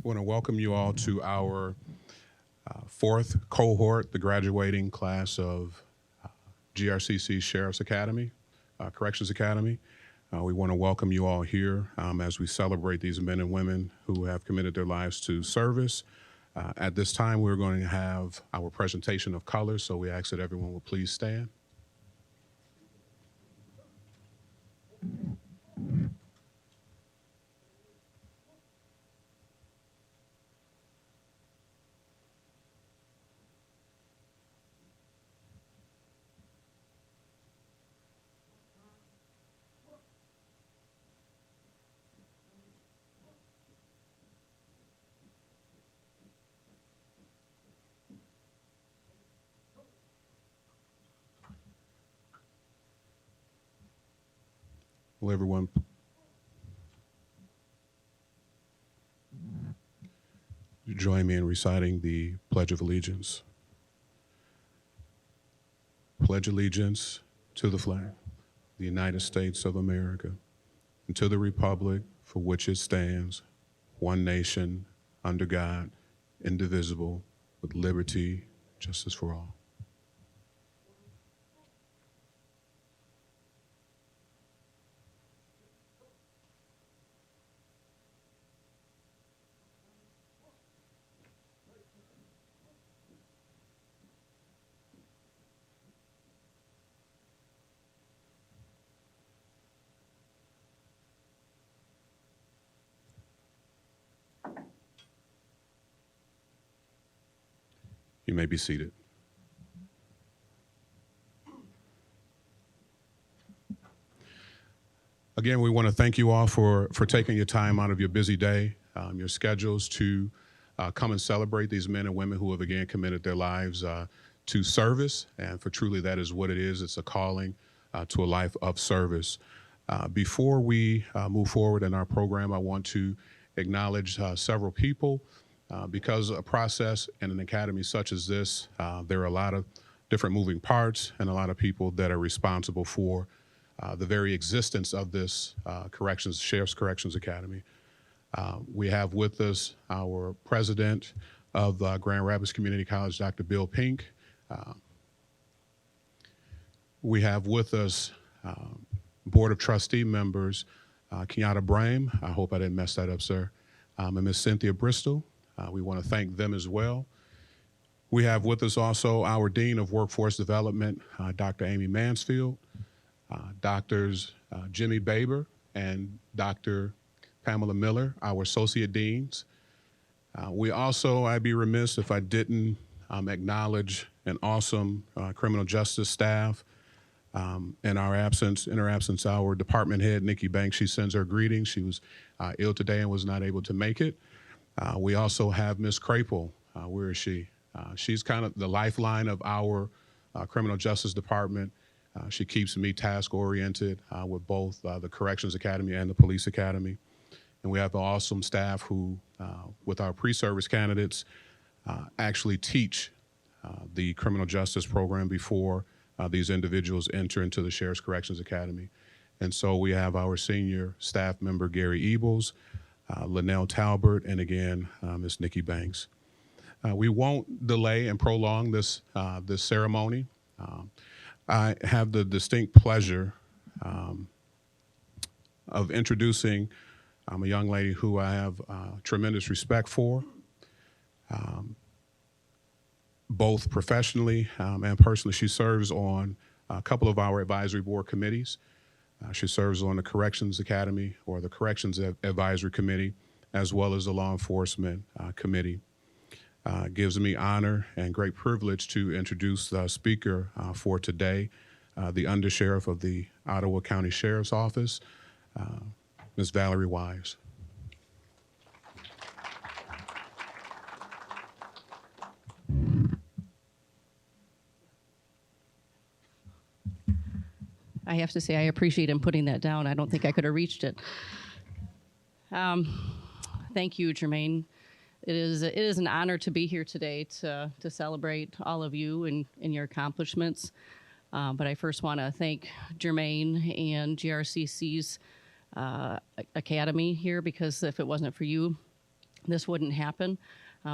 I want to welcome you all to our fourth cohort, the graduating class of GRCC Sheriff's Academy, Corrections Academy. We want to welcome you all here as we celebrate these men and women who have committed their lives to service. At this time, we're going to have our presentation of colors, so we ask that everyone will please stand. Will everyone join me in reciting the Pledge of Allegiance? Pledge allegiance to the flag, of the United States of America, and to the republic for which it stands, one nation, under God, indivisible, with liberty, justice for all. You may be seated. Again, we want to thank you all for taking your time out of your busy day, your schedules to come and celebrate these men and women who have again committed their lives to service. And for truly that is what it is. It's a calling to a life of service. Before we move forward in our program, I want to acknowledge several people. Because a process in an academy such as this, there are a lot of different moving parts and a lot of people that are responsible for the very existence of this Sheriff's Corrections Academy. We have with us our president of Grand Rapids Community College, Dr. Bill Pink. We have with us Board of Trustee members, Kenyatta Brame, I hope I didn't mess that up, sir, and Ms. Cynthia Bristol. We want to thank them as well. We have with us also our Dean of Workforce Development, Dr. Amy Mansfield, Doctors Jimmy Baber and Dr. Pamela Miller, our Associate Deans. We also, I'd be remiss if I didn't acknowledge an awesome criminal justice staff. In her absence, our department head, Nikki Banks, she sends her greetings. She was ill today and was not able to make it. We also have Ms. Crapel. Where is she? She's kind of the lifeline of our criminal justice department. She keeps me task-oriented with both the Corrections Academy and the Police Academy. And we have an awesome staff who, with our pre-service candidates, actually teach the criminal justice program before these individuals enter into the Sheriff's Corrections Academy. And so we have our senior staff member, Gary Ebles, Linnell Talbert, and again, Ms. Nikki Banks. We won't delay and prolong this ceremony. I have the distinct pleasure of introducing a young lady who I have tremendous respect for, both professionally and personally. She serves on a couple of our advisory board committees. She serves on the Corrections Academy or the Corrections Advisory Committee, as well as the Law Enforcement Committee. It gives me honor and great privilege to introduce the speaker for today, the Undersheriff of the Ottawa County Sheriff's Office, Ms. Valerie Wise. I have to say I appreciate him putting that down. I don't think I could have reached it. Thank you, Jermaine. It is an honor to be here today to celebrate all of you and your accomplishments. But I first want to thank Jermaine and GRCC's Academy here, because if it wasn't for you, this wouldn't happen.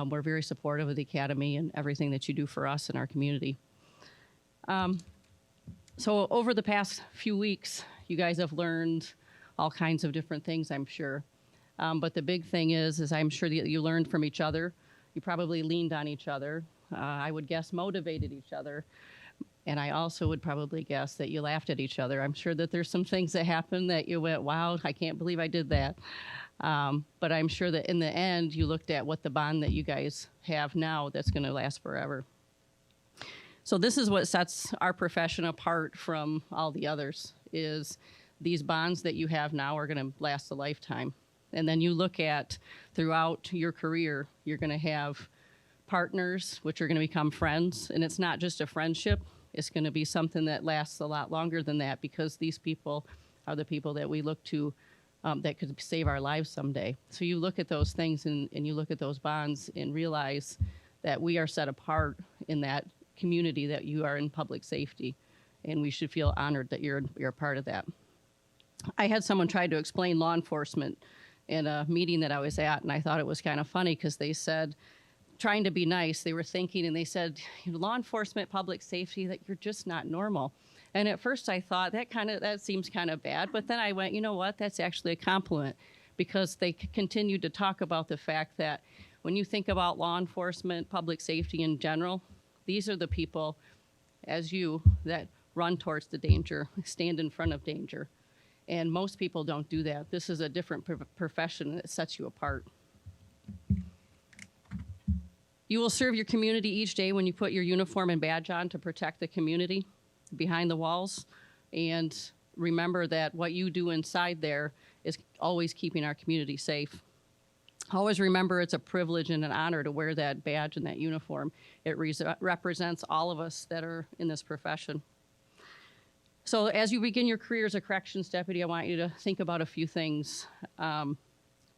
We're very supportive of the Academy and everything that you do for us and our community. So over the past few weeks, you guys have learned all kinds of different things, I'm sure. But the big thing is I'm sure that you learned from each other. You probably leaned on each other. I would guess motivated each other. And I also would probably guess that you laughed at each other. I'm sure that there's some things that happened that you went, wow, I can't believe I did that. But I'm sure that in the end, you looked at what the bond that you guys have now that's going to last forever. So this is what sets our profession apart from all the others, is these bonds that you have now are going to last a lifetime. And then you look at throughout your career, you're going to have partners, which are going to become friends. And it's not just a friendship. It's going to be something that lasts a lot longer than that, because these people are the people that we look to that could save our lives someday. So you look at those things and you look at those bonds and realize that we are set apart in that community, that you are in public safety, and we should feel honored that you're a part of that. I had someone try to explain law enforcement in a meeting that I was at, and I thought it was kind of funny because they said, trying to be nice, they were thinking, and they said, law enforcement, public safety, that you're just not normal. And at first I thought that seems kind of bad, but then I went, you know what, that's actually a compliment, because they continued to talk about the fact that when you think about law enforcement, public safety in general, these are the people, as you, that run towards the danger, stand in front of danger. And most people don't do that. This is a different profession that sets you apart. You will serve your community each day when you put your uniform and badge on to protect the community behind the walls. And remember that what you do inside there is always keeping our community safe. Always remember it's a privilege and an honor to wear that badge and that uniform. It represents all of us that are in this profession. So as you begin your career as a corrections deputy, I want you to think about a few things.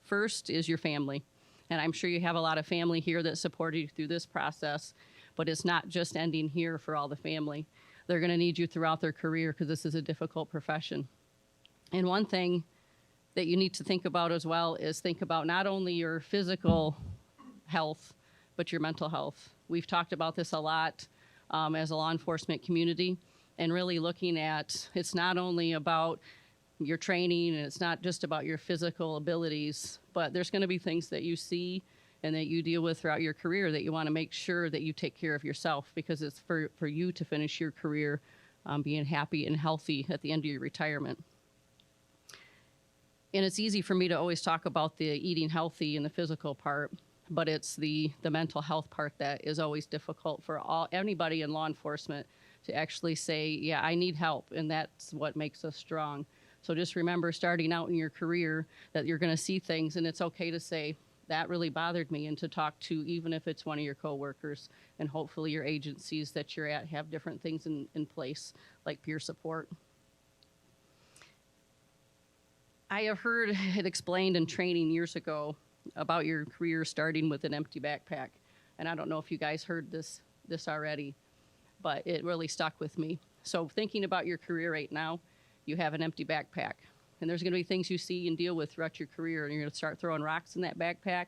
First is your family. And I'm sure you have a lot of family here that supported you through this process, but it's not just ending here for all the family. They're going to need you throughout their career, because this is a difficult profession. And one thing that you need to think about as well is think about not only your physical health, but your mental health. We've talked about this a lot as a law enforcement community, and really looking at, it's not only about your training, and it's not just about your physical abilities, but there's going to be things that you see and that you deal with throughout your career that you want to make sure that you take care of yourself, because it's for you to finish your career being happy and healthy at the end of your retirement. And it's easy for me to always talk about the eating healthy and the physical part, but it's the mental health part that is always difficult for anybody in law enforcement to actually say, yeah, I need help, and that's what makes us strong. So just remember, starting out in your career, that you're going to see things, and it's okay to say, that really bothered me, and to talk to, even if it's one of your coworkers, and hopefully your agencies that you're at have different things in place, like peer support. I have heard it explained in training years ago about your career starting with an empty backpack. And I don't know if you guys heard this already, but it really stuck with me. So thinking about your career right now, you have an empty backpack. And there's going to be things you see and deal with throughout your career, and you're going to start throwing rocks in that backpack.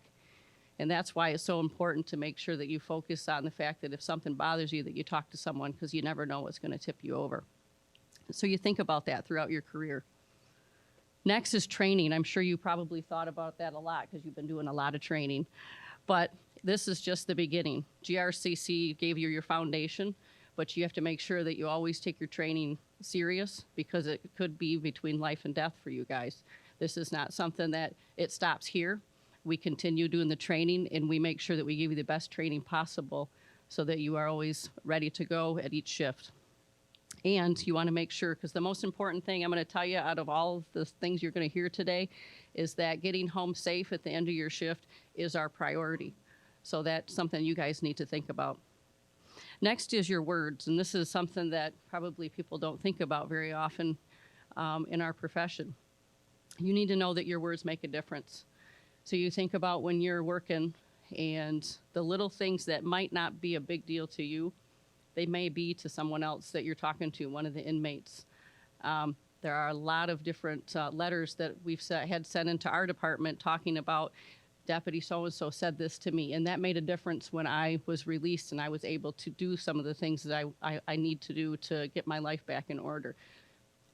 And that's why it's so important to make sure that you focus on the fact that if something bothers you, that you talk to someone, because you never know what's going to tip you over. So you think about that throughout your career. Next is training. I'm sure you probably thought about that a lot because you've been doing a lot of training. But this is just the beginning. GRCC gave you your foundation, but you have to make sure that you always take your training serious, because it could be between life and death for you guys. This is not something that it stops here. We continue doing the training, and we make sure that we give you the best training possible so that you are always ready to go at each shift. And you want to make sure, because the most important thing I'm going to tell you out of all of the things you're going to hear today is that getting home safe at the end of your shift is our priority. So that's something you guys need to think about. Next is your words, and this is something that probably people don't think about very often in our profession. You need to know that your words make a difference. So you think about when you're working, and the little things that might not be a big deal to you, they may be to someone else that you're talking to, one of the inmates. There are a lot of different letters that we've had sent into our department talking about Deputy so-and-so said this to me, and that made a difference when I was released and I was able to do some of the things that I need to do to get my life back in order.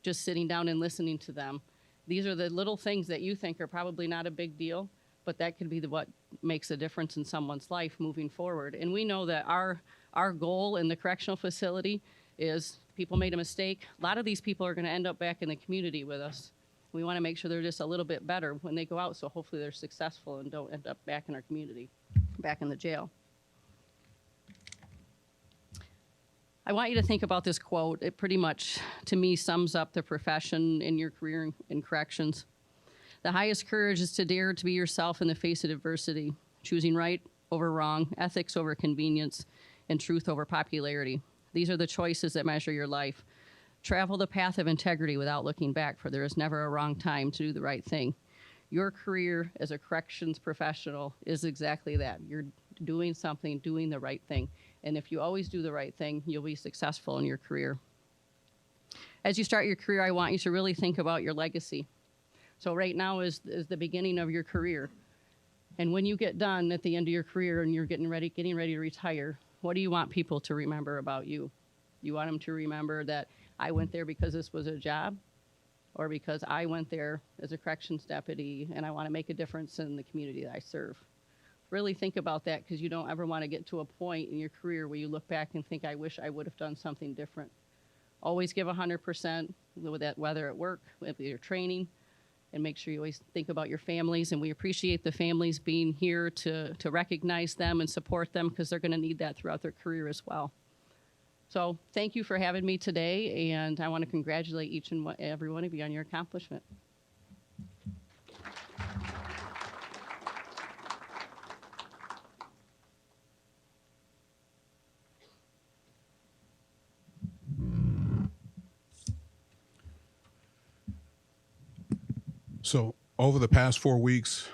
Just sitting down and listening to them. These are the little things that you think are probably not a big deal, but that could be what makes a difference in someone's life moving forward. And we know that our goal in the correctional facility is people made a mistake. A lot of these people are going to end up back in the community with us. We want to make sure they're just a little bit better when they go out, so hopefully they're successful and don't end up back in our community, back in the jail. I want you to think about this quote. It pretty much, to me, sums up the profession in your career in corrections. The highest courage is to dare to be yourself in the face of adversity, choosing right over wrong, ethics over convenience, and truth over popularity. These are the choices that measure your life. Travel the path of integrity without looking back, for there is never a wrong time to do the right thing. Your career as a corrections professional is exactly that. You're doing something, doing the right thing. And if you always do the right thing, you'll be successful in your career. As you start your career, I want you to really think about your legacy. So right now is the beginning of your career. And when you get done at the end of your career and you're getting ready to retire, what do you want people to remember about you? You want them to remember that I went there because this was a job, or because I went there as a corrections deputy and I want to make a difference in the community that I serve. Really think about that, because you don't ever want to get to a point in your career where you look back and think, I wish I would have done something different. Always give 100%, whether at work, with your training, and make sure you always think about your families. And we appreciate the families being here to recognize them and support them, because they're going to need that throughout their career as well. So thank you for having me today, and I want to congratulate each and every one of you on your accomplishment. So over the past 4 weeks,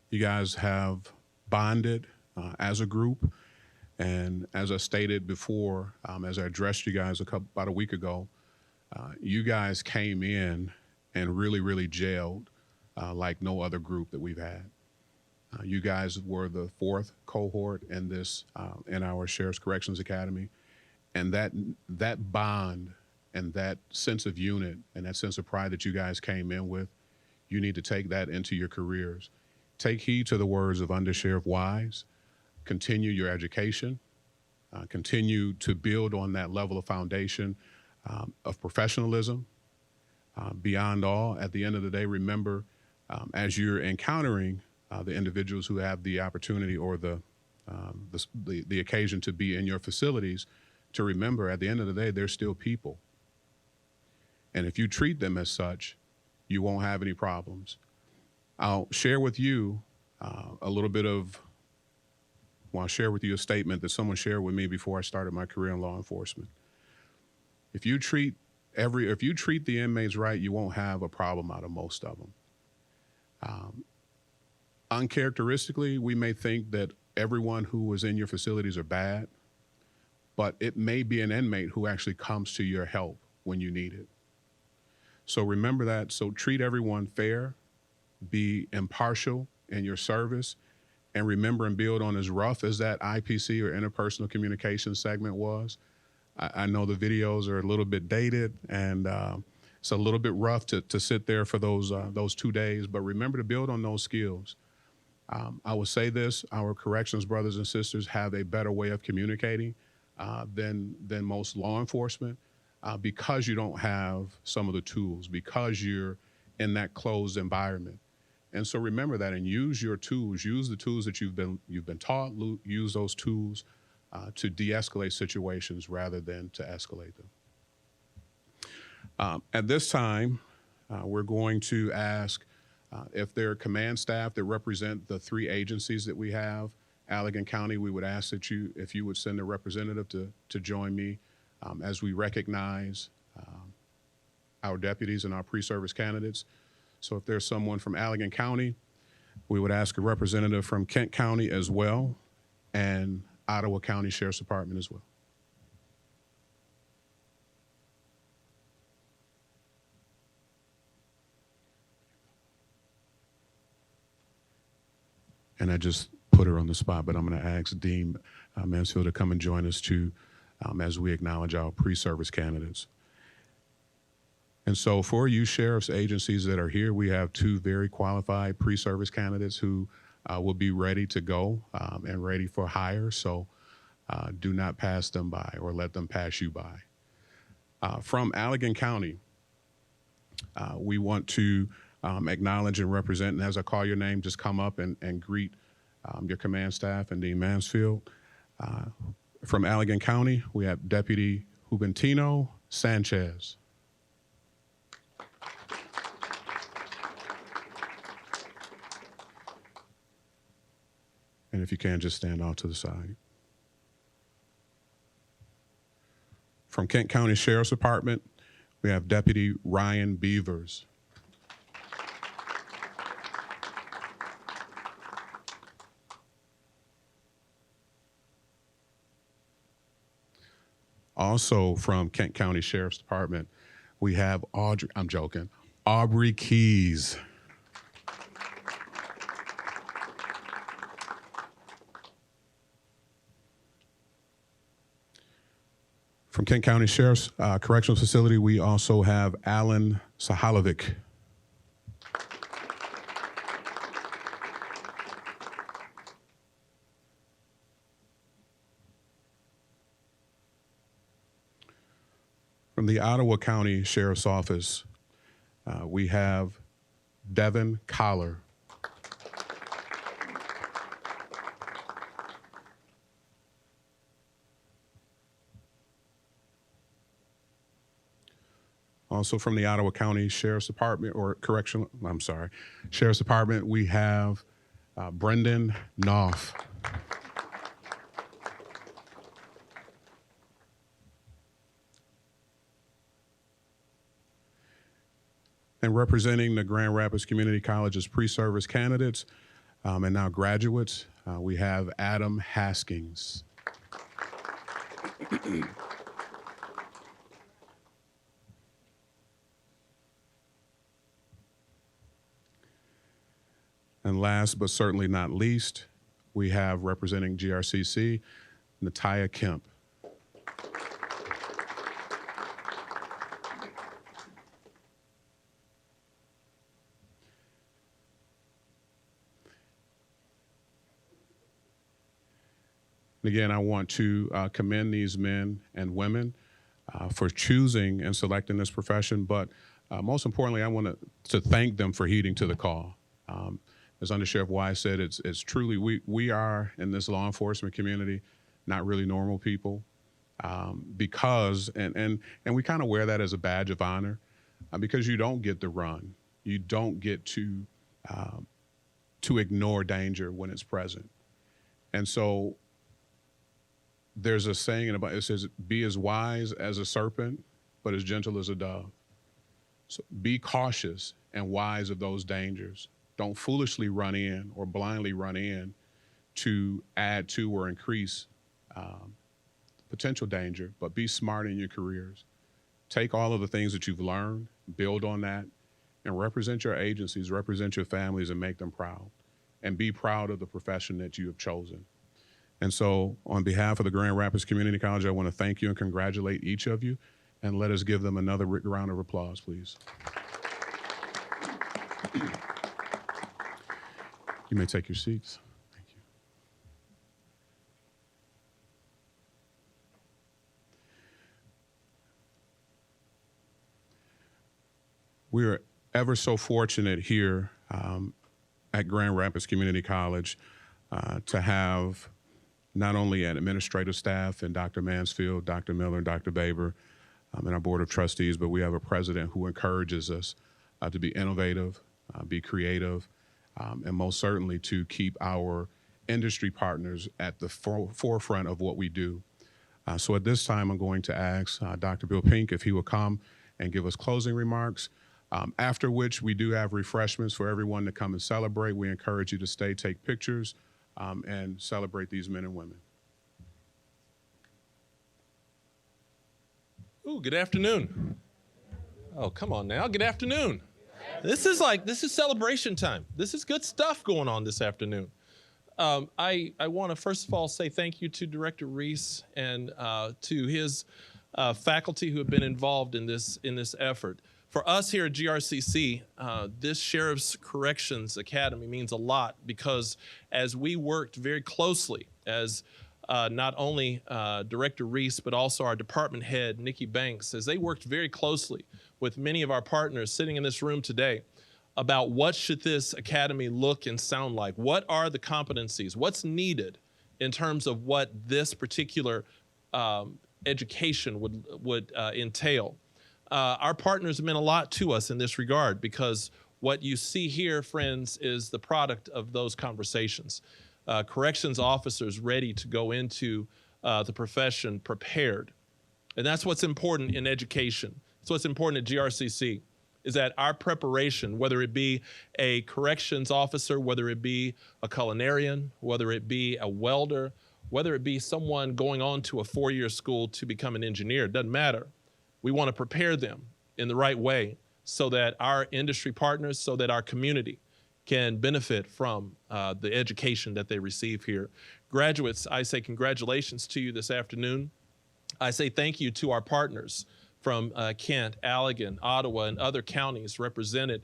you guys have bonded as a group. And as I stated before, as I addressed you guys about a week ago, you guys came in and really gelled like no other group that we've had. You guys were the 4th cohort in this in our Sheriff's Corrections Academy, and that bond and that sense of unit and that sense of pride that you guys came in with, you need to take that into your careers. Take heed to the words of Under Sheriff Wise. Continue your education. Continue to build on that level of foundation of professionalism. Beyond all, at the end of the day, remember, as you're encountering the individuals who have the opportunity or the occasion to be in your facilities, to remember, at the end of the day, they're still people. And if you treat them as such, you won't have any problems. I'll share with you I'll share with you a statement that someone shared with me before I started my career in law enforcement. If you treat the inmates right, you won't have a problem out of most of them. Uncharacteristically, we may think that everyone who was in your facilities are bad, but it may be an inmate who actually comes to your help when you need it. So remember that. So treat everyone fair, be impartial in your service, and remember and build on, as rough as that IPC or interpersonal communication segment was. I know the videos are a little bit dated, and it's a little bit rough to sit there for those 2 days, but remember to build on those skills. I will say this, our corrections brothers and sisters have a better way of communicating than most law enforcement because you don't have some of the tools, because you're in that closed environment. And so remember that, and use your tools, use the tools that you've been taught, use those tools to de-escalate situations rather than to escalate them. At this time, we're going to ask if there are command staff that represent the 3 agencies that we have. Allegan County, we would ask that if you would send a representative to join me as we recognize our deputies and our pre-service candidates. So if there's someone from Allegan County, we would ask a representative from Kent County as well, and Ottawa County Sheriff's Department as well. And I just put her on the spot, but I'm going to ask Dean Mansfield to come and join us too as we acknowledge our pre-service candidates. And so for you sheriff's agencies that are here, we have 2 very qualified pre-service candidates who will be ready to go and ready for hire. So do not pass them by or let them pass you by. From Allegan County, we want to acknowledge and represent, and as I call your name, just come up and greet your command staff and Dean Mansfield. From Allegan County, we have Deputy Juventino Sanchez. And if you can, just stand off to the side. From Kent County Sheriff's Department, we have Deputy Ryan Beavers. Also from Kent County Sheriff's Department, we have Aubrey Keys. From Kent County Sheriff's Correctional Facility, we also have Alan Sahalovic. From the Ottawa County Sheriff's Office, we have Devin Collar. Also from the Ottawa County Sheriff's Department, Sheriff's Department, we have Brendan Knopf. And representing the Grand Rapids Community College's pre-service candidates and now graduates, we have Adam Haskins. And last but certainly not least, we have representing GRCC, Natia Kemp. And again, I want to commend these men and women for choosing and selecting this profession, but most importantly, I want to thank them for heeding to the call. As Under Sheriff Wise said, it's truly, we are in this law enforcement community not really normal people because, and we kind of wear that as a badge of honor because you don't get the run. You don't get to ignore danger when it's present. And so there's a saying about, it says, be as wise as a serpent, but as gentle as a dove. So be cautious and wise of those dangers. Don't foolishly run in or blindly run in to add to or increase potential danger, but be smart in your careers. Take all of the things that you've learned, build on that, and represent your agencies, represent your families, and make them proud. And be proud of the profession that you have chosen. And so on behalf of the Grand Rapids Community College, I want to thank you and congratulate each of you, and let us give them another round of applause, please. You may take your seats. Thank you. We are ever so fortunate here at Grand Rapids Community College to have not only an administrative staff and Dr. Mansfield, Dr. Miller, and Dr. Baber, and our board of trustees, but we have a president who encourages us to be innovative, be creative, and most certainly to keep our industry partners at the forefront of what we do. So at this time, I'm going to ask Dr. Bill Pink if he will come and give us closing remarks, after which we do have refreshments for everyone to come and celebrate. We encourage you to stay, take pictures, and celebrate these men and women. Ooh, good afternoon. Oh, come on now, good afternoon. This is celebration time. This is good stuff going on this afternoon. I want to first of all say thank you to Director Reese and to his faculty who have been involved in this effort. For us here at GRCC, this Sheriff's Corrections Academy means a lot because as we worked very closely as not only Director Reese, but also our department head, Nikki Banks, as they worked very closely with many of our partners sitting in this room today about what should this academy look and sound like? What are the competencies? What's needed in terms of what this particular education would entail? Our partners meant a lot to us in this regard because what you see here, friends, is the product of those conversations. Corrections officers ready to go into the profession prepared. And that's what's important in education. That's what's important at GRCC, is that our preparation, whether it be a corrections officer, whether it be a culinarian, whether it be a welder, whether it be someone going on to a 4-year school to become an engineer, it doesn't matter. We want to prepare them in the right way so that our industry partners, so that our community can benefit from the education that they receive here. Graduates, I say congratulations to you this afternoon. I say thank you to our partners from Kent, Allegan, Ottawa, and other counties represented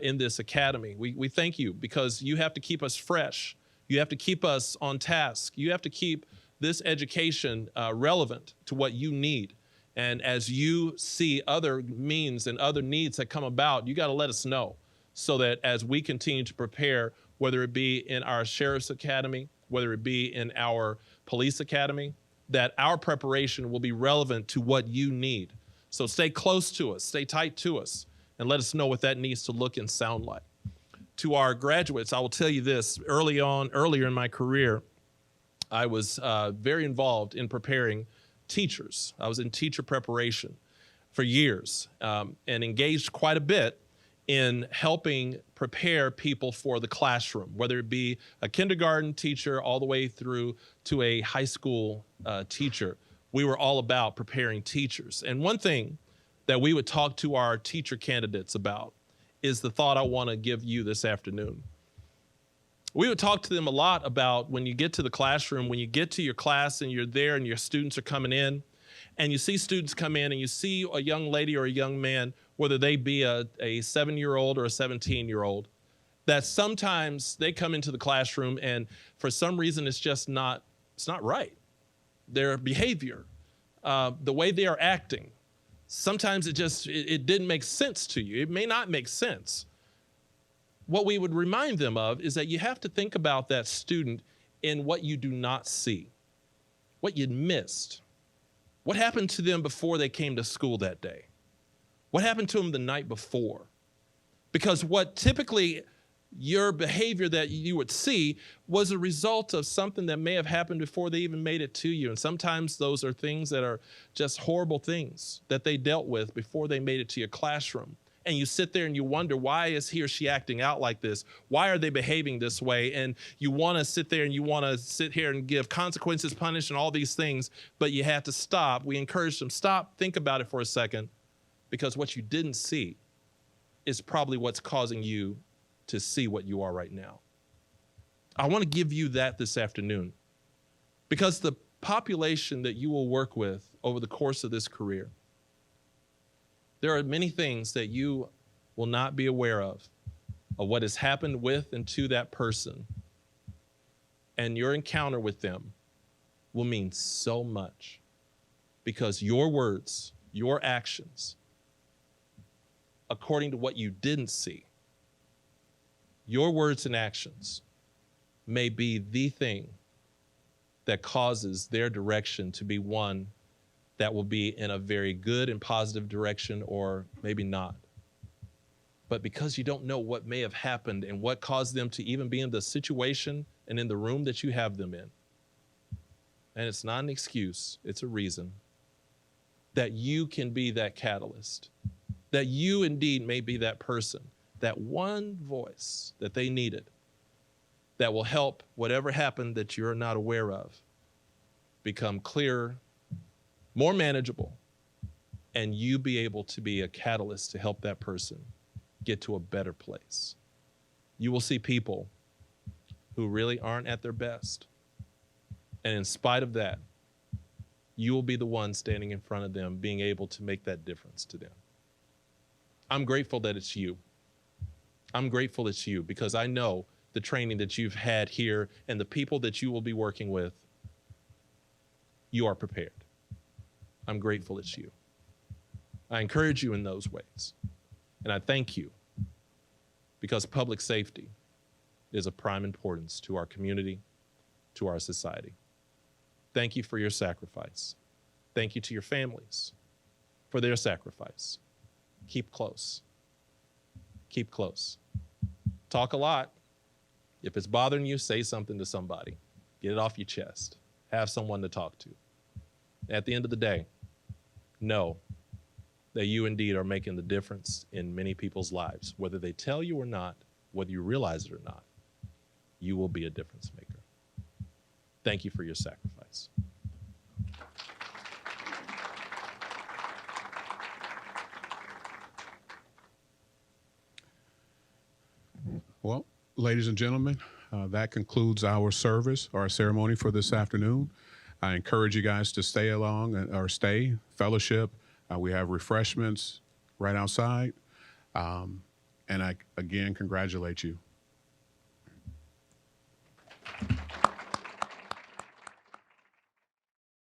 in this academy. We thank you because you have to keep us fresh. You have to keep us on task. You have to keep this education relevant to what you need. And as you see other means and other needs that come about, you got to let us know so that as we continue to prepare, whether it be in our Sheriff's Academy, whether it be in our Police Academy, that our preparation will be relevant to what you need. So stay close to us, stay tight to us, and let us know what that needs to look and sound like. To our graduates, I will tell you this, earlier in my career, I was very involved in preparing teachers. I was in teacher preparation for years and engaged quite a bit in helping prepare people for the classroom, whether it be a kindergarten teacher all the way through to a high school teacher. We were all about preparing teachers. And one thing that we would talk to our teacher candidates about is the thought I want to give you this afternoon. We would talk to them a lot about when you get to the classroom, when you get to your class and you're there and your students are coming in, and you see students come in and you see a young lady or a young man, whether they be a 7-year-old or a 17-year-old, that sometimes they come into the classroom and for some reason it's not right. Their behavior, the way they are acting, sometimes it didn't make sense to you. It may not make sense. What we would remind them of is that you have to think about that student in what you do not see, what you missed. What happened to them before they came to school that day? What happened to them the night before? Because what typically your behavior that you would see was a result of something that may have happened before they even made it to you. And sometimes those are things that are just horrible things that they dealt with before they made it to your classroom. And you sit there and you wonder, why is he or she acting out like this? Why are they behaving this way? And you want to sit there and you want to sit here and give consequences, punish, and all these things, but you have to stop. We encourage them, stop, think about it for a second, because what you didn't see is probably what's causing you to see what you are right now. I want to give you that this afternoon because the population that you will work with over the course of this career, there are many things that you will not be aware of what has happened with and to that person. And your encounter with them will mean so much because your words, your actions, according to what you didn't see, your words and actions may be the thing that causes their direction to be one that will be in a very good and positive direction, or maybe not. But because you don't know what may have happened and what caused them to even be in the situation and in the room that you have them in, and it's not an excuse, it's a reason, that you can be that catalyst, that you indeed may be that person, that one voice that they needed that will help whatever happened that you're not aware of become clearer, more manageable, and you be able to be a catalyst to help that person get to a better place. You will see people who really aren't at their best. And in spite of that, you will be the one standing in front of them, being able to make that difference to them. I'm grateful that it's you. I'm grateful it's you because I know the training that you've had here and the people that you will be working with, you are prepared. I'm grateful it's you. I encourage you in those ways. And I thank you because public safety is of prime importance to our community, to our society. Thank you for your sacrifice. Thank you to your families for their sacrifice. Keep close. Keep close. Talk a lot. If it's bothering you, say something to somebody. Get it off your chest. Have someone to talk to. At the end of the day, know that you indeed are making the difference in many people's lives. Whether they tell you or not, whether you realize it or not, you will be a difference maker. Thank you for your sacrifice. Well, ladies and gentlemen, that concludes our service, our ceremony for this afternoon. I encourage you guys to stay along or stay, fellowship. We have refreshments right outside. And I, again, congratulate you